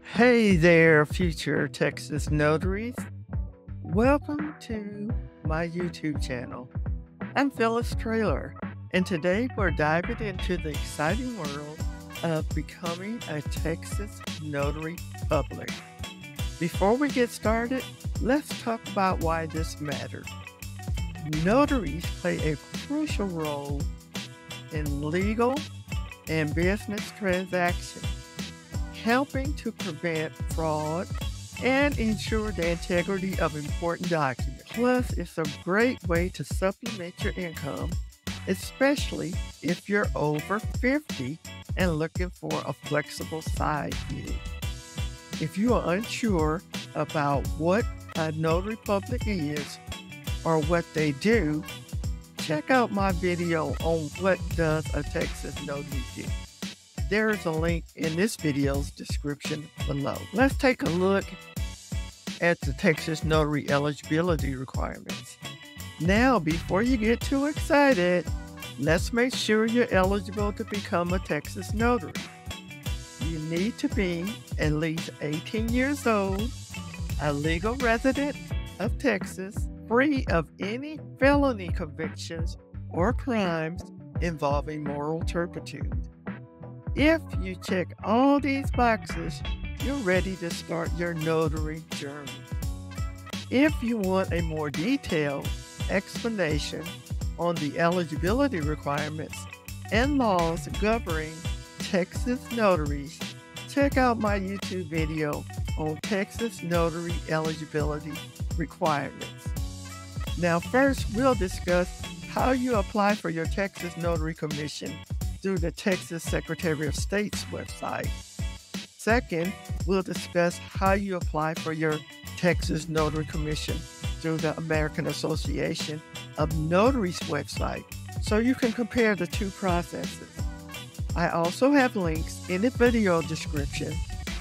Hey there, future Texas notaries. Welcome to my YouTube channel. I'm Phyllis Trailer, and today we're diving into the exciting world of becoming a Texas notary public. Before we get started, let's talk about why this matters. Notaries play a crucial role in legal and business transactions, helping to prevent fraud and ensure the integrity of important documents. Plus, it's a great way to supplement your income, especially if you're over 50 and looking for a flexible side gig. If you are unsure about what a notary public is or what they do, check out my video on what does a Texas notary do. There is a link in this video's description below. Let's take a look at the Texas notary eligibility requirements. Now, before you get too excited, let's make sure you're eligible to become a Texas notary. You need to be at least 18 years old, a legal resident of Texas, free of any felony convictions or crimes involving moral turpitude. If you check all these boxes, you're ready to start your notary journey. If you want a more detailed explanation on the eligibility requirements and laws governing Texas notaries, check out my YouTube video on Texas notary eligibility requirements. Now, first, we'll discuss how you apply for your Texas notary commission through the Texas Secretary of State's website. Second, we'll discuss how you apply for your Texas Notary Commission through the American Association of Notaries website, so you can compare the two processes. I also have links in the video description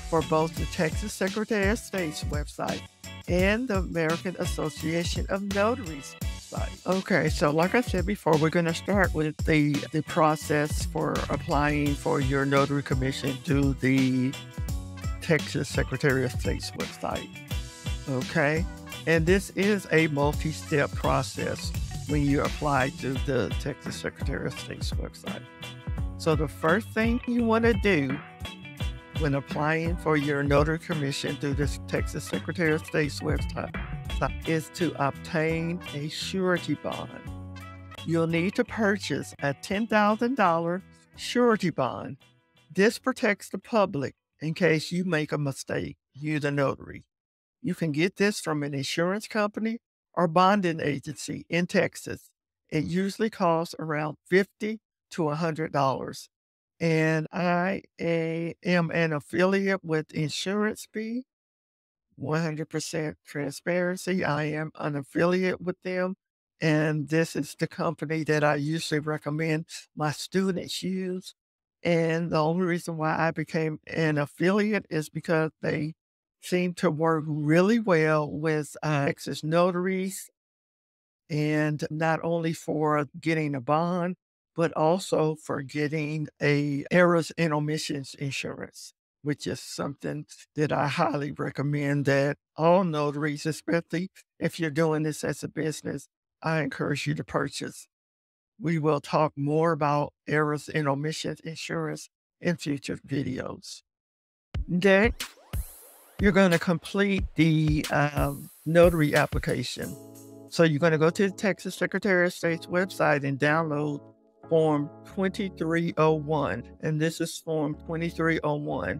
for both the Texas Secretary of State's website and the American Association of Notaries site. Okay, so like I said before, we're going to start with the process for applying for your notary commission through the Texas Secretary of State's website. Okay, and this is a multi-step process when you apply to the Texas Secretary of State's website. So the first thing you want to do when applying for your notary commission through the Texas Secretary of State's website is to obtain a surety bond. You'll need to purchase a $10,000 surety bond. This protects the public in case you make a mistake, you the notary. You can get this from an insurance company or bonding agency in Texas. It usually costs around $50 to $100. And I am an affiliate with Insurance Fee. 100% transparency. I am an affiliate with them, and this is the company that I usually recommend my students use. And the only reason why I became an affiliate is because they seem to work really well with Texas notaries, and not only for getting a bond, but also for getting a errors and omissions insurance, which is something that I highly recommend that all notaries, especially if you're doing this as a business, I encourage you to purchase. We will talk more about errors and omissions insurance in future videos. Next, you're going to complete the notary application. So you're going to go to the Texas Secretary of State's website and download Form 2301, and this is Form 2301.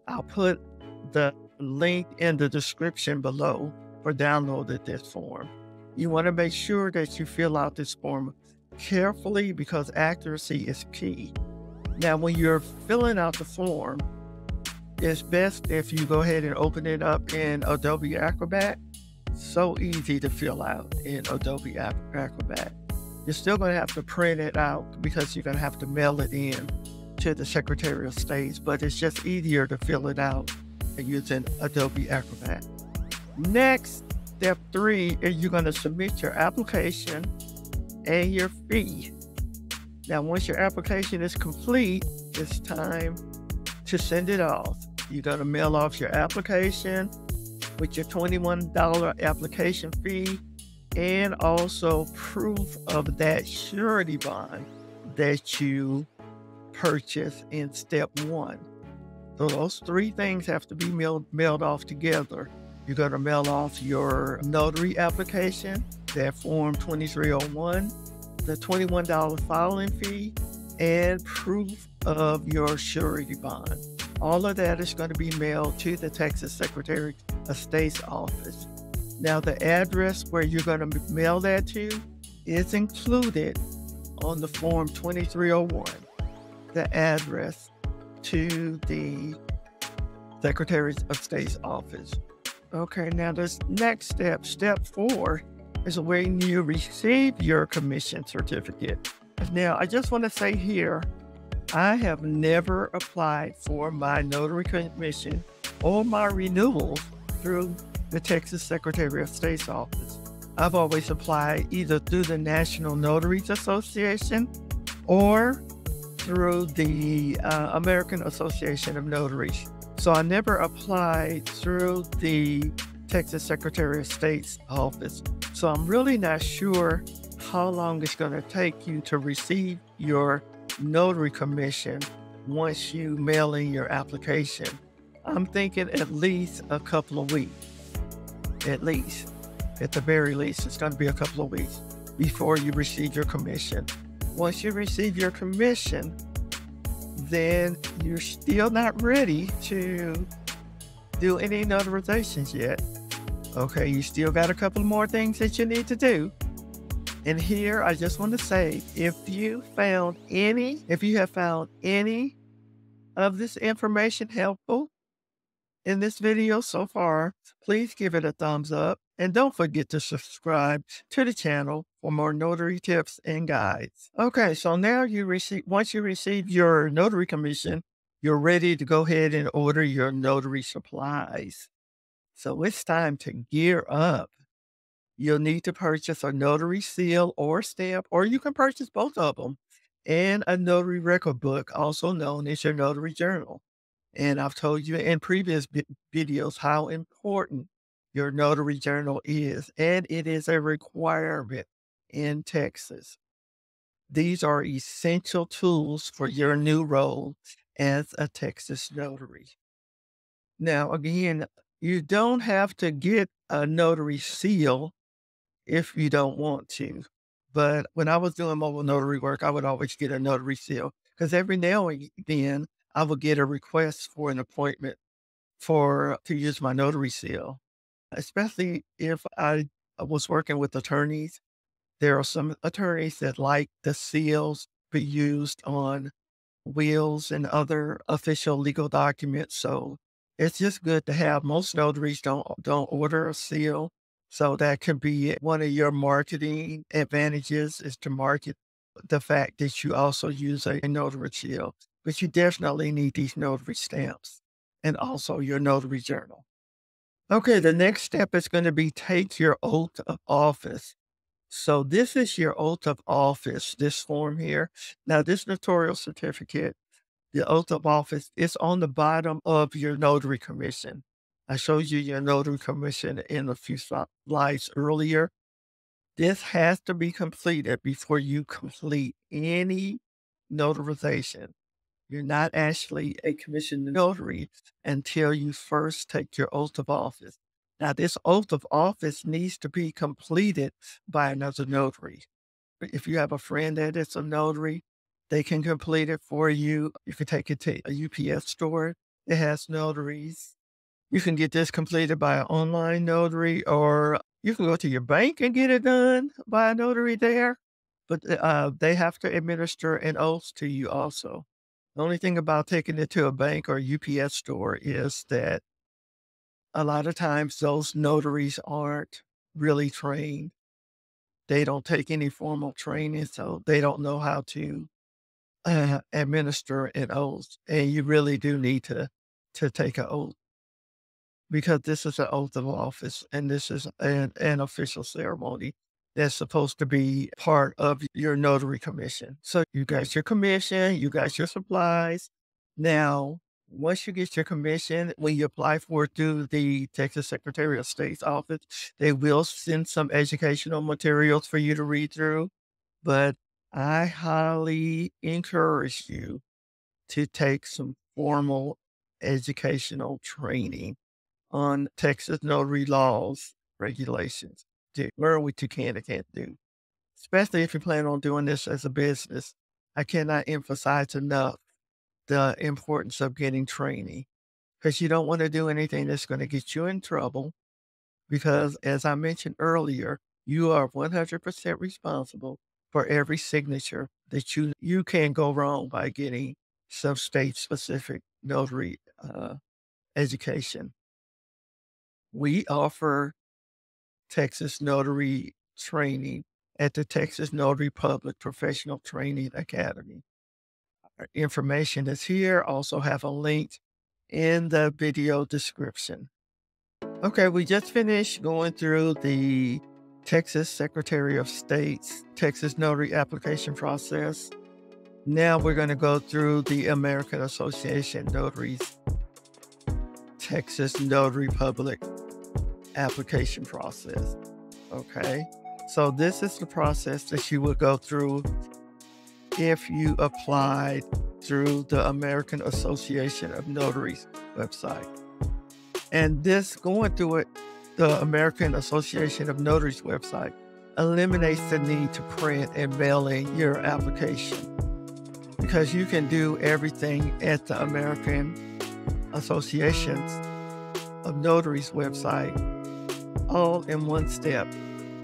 I'll put the link in the description below for downloading this form. You want to make sure that you fill out this form carefully because accuracy is key. Now, when you're filling out the form, it's best if you go ahead and open it up in Adobe Acrobat. So easy to fill out in Adobe Acrobat. You're still going to have to print it out because you're going to have to mail it in to the Secretary of State, but it's just easier to fill it out using Adobe Acrobat. Next, step 3 is you're going to submit your application and your fee. Now, once your application is complete, it's time to send it off. You're going to mail off your application with your $21 application fee and also proof of that surety bond that you purchased in step 1. So those 3 things have to be mailed off together. You're going to mail off your notary application, that Form 2301, the $21 filing fee, and proof of your surety bond. All of that is going to be mailed to the Texas Secretary of State's office. Now, the address where you're going to mail that to is included on the Form 2301, the address to the Secretary of State's office. Okay, now this next step, step 4, is when you receive your commission certificate. Now, I just want to say here, I have never applied for my notary commission or my renewals through the Texas Secretary of State's office. I've always applied either through the National Notaries Association or through the American Association of Notaries. So I never applied through the Texas Secretary of State's office. So I'm really not sure how long it's going to take you to receive your notary commission once you mail in your application. I'm thinking at least a couple of weeks. At least. At the very least, it's going to be a couple of weeks before you receive your commission. Once you receive your commission, then you're still not ready to do any notarizations yet. Okay, you still got a couple more things that you need to do. And here, I just want to say, if you have found any of this information helpful in this video so far, please give it a thumbs up. And don't forget to subscribe to the channel for more notary tips and guides. Okay, so now once you receive your notary commission, you're ready to go ahead and order your notary supplies. So it's time to gear up. You'll need to purchase a notary seal or stamp, or you can purchase both of them, and a notary record book, also known as your notary journal. And I've told you in previous videos how important your notary journal is, and it is a requirement in Texas. These are essential tools for your new role as a Texas notary. Now, again, you don't have to get a notary seal if you don't want to. But when I was doing mobile notary work, I would always get a notary seal because every now and then I would get a request for an appointment to use my notary seal, especially if I was working with attorneys. There are some attorneys that like the seals be used on wills and other official legal documents. So it's just good to have. Most notaries don't order a seal. So that can be one of your marketing advantages, is to market the fact that you also use a notary seal. But you definitely need these notary stamps and also your notary journal. Okay, the next step is going to be take your oath of office. So this is your oath of office, this form here. Now, this notarial certificate, the oath of office, is on the bottom of your notary commission. I showed you your notary commission in a few slides earlier. This has to be completed before you complete any notarization. You're not actually a commissioned notary until you first take your oath of office. Now, this oath of office needs to be completed by another notary. If you have a friend that is a notary, they can complete it for you. You can take it to a UPS store that has notaries. You can get this completed by an online notary, or you can go to your bank and get it done by a notary there. But they have to administer an oath to you also. The only thing about taking it to a bank or UPS store is that a lot of times those notaries aren't really trained. They don't take any formal training, so they don't know how to administer an oath. And you really do need to take an oath, because this is an oath of office and this is an official ceremony that's supposed to be part of your notary commission. So you got your commission, you got your supplies. Now, Once you get your commission, when you apply for it through the Texas Secretary of State's office, they will send some educational materials for you to read through. But I highly encourage you to take some formal educational training on Texas notary laws, regulations, to learn what you can and can't do, especially if you plan on doing this as a business. I cannot emphasize enough the importance of getting training because you don't want to do anything that's going to get you in trouble. Because, as I mentioned earlier, you are 100% responsible for every signature that you can go wrong by getting some state specific notary education. We offer Texas notary training at the Texas Notary Public Professional Training Academy. Our information is here. Also have a link in the video description. Okay, we just finished going through the Texas Secretary of State's Texas Notary application process. Now we're going to go through the American Association Notaries Texas Notary Public application process. Okay, so this is the process that you would go through if you applied through the American Association of Notaries website. And this going through it, the American Association of Notaries website eliminates the need to print and mail in your application because you can do everything at the American Associations of Notaries website all in one step,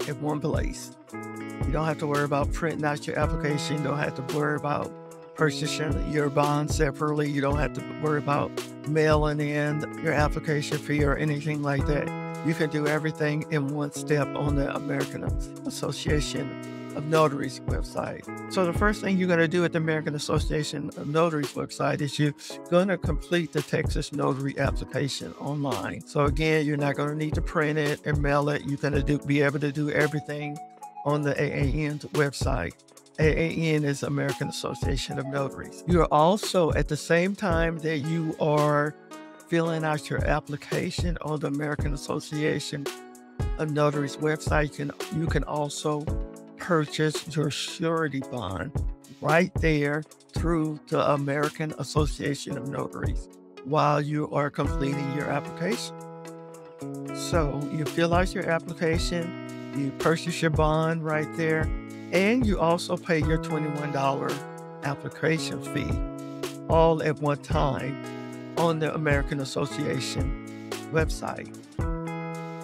in one place. You don't have to worry about printing out your application. You don't have to worry about purchasing your bond separately. You don't have to worry about mailing in your application fee or anything like that. You can do everything in one step on the American Association of Notaries website. So the first thing you're going to do at the American Association of Notaries website is you're going to complete the Texas Notary application online. So again, you're not going to need to print it and mail it. You're going to be able to do everything on the AAN's website. AAN is American Association of Notaries. You are also, at the same time that you are filling out your application on the American Association of Notaries website, you can also purchase your surety bond right there through the American Association of Notaries while you are completing your application. So you fill out your application, you purchase your bond right there, and you also pay your $21 application fee all at one time on the American Association website.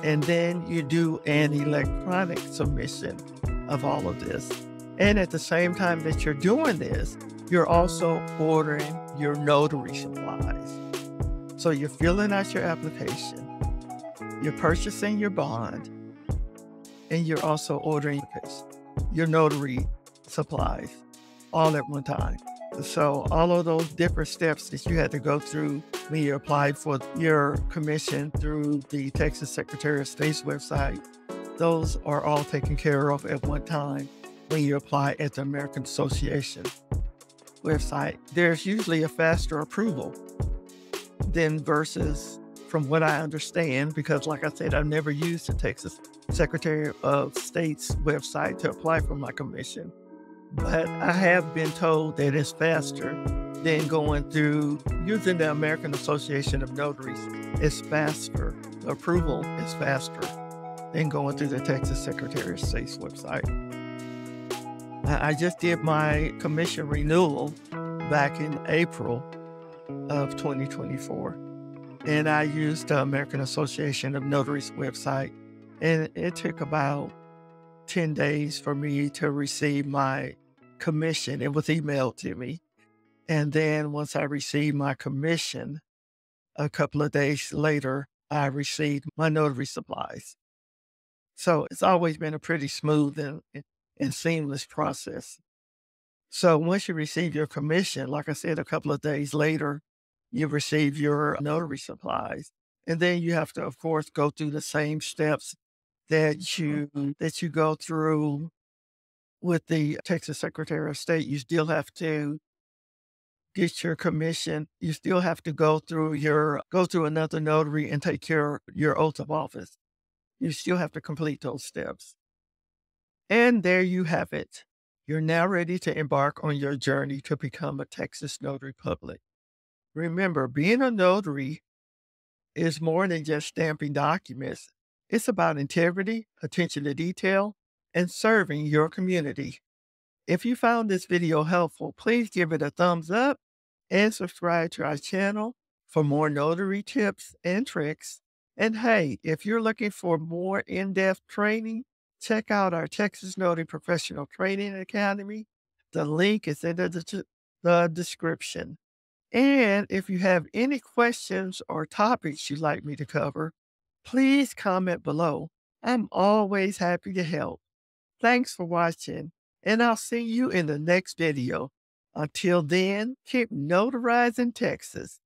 And then you do an electronic submission of all of this. And at the same time that you're doing this, you're also ordering your notary supplies. So you're filling out your application, you're purchasing your bond, and you're also ordering your notary supplies all at one time. So all of those different steps that you had to go through when you applied for your commission through the Texas Secretary of State's website, those are all taken care of at one time when you apply at the American Association website. There's usually a faster approval than versus, from what I understand, because like I said, I've never used the Texas Secretary of State's website to apply for my commission. But I have been told that it's faster than going through using the American Association of Notaries. It's faster. The approval is faster than going through the Texas Secretary of State's website. I just did my commission renewal back in April of 2024. And I used the American Association of Notaries website. And it took about 10 days for me to receive my commission. It was emailed to me. And then once I received my commission, a couple of days later, I received my notary supplies. So it's always been a pretty smooth and seamless process. So once you receive your commission, like I said, a couple of days later, you receive your notary supplies. And then you have to, of course, go through the same steps that you go through with the Texas Secretary of State. You still have to get your commission, you still have to go through another notary and take your oath of office. You still have to complete those steps. And there you have it. You're now ready to embark on your journey to become a Texas Notary Public. Remember, being a notary is more than just stamping documents. It's about integrity, attention to detail, and serving your community. If you found this video helpful, please give it a thumbs up and subscribe to our channel for more notary tips and tricks. And hey, if you're looking for more in-depth training, check out our Texas Notary Professional Training Academy. The link is in the description. And if you have any questions or topics you'd like me to cover, please comment below. I'm always happy to help. Thanks for watching, and I'll see you in the next video. Until then, keep notarizing Texas.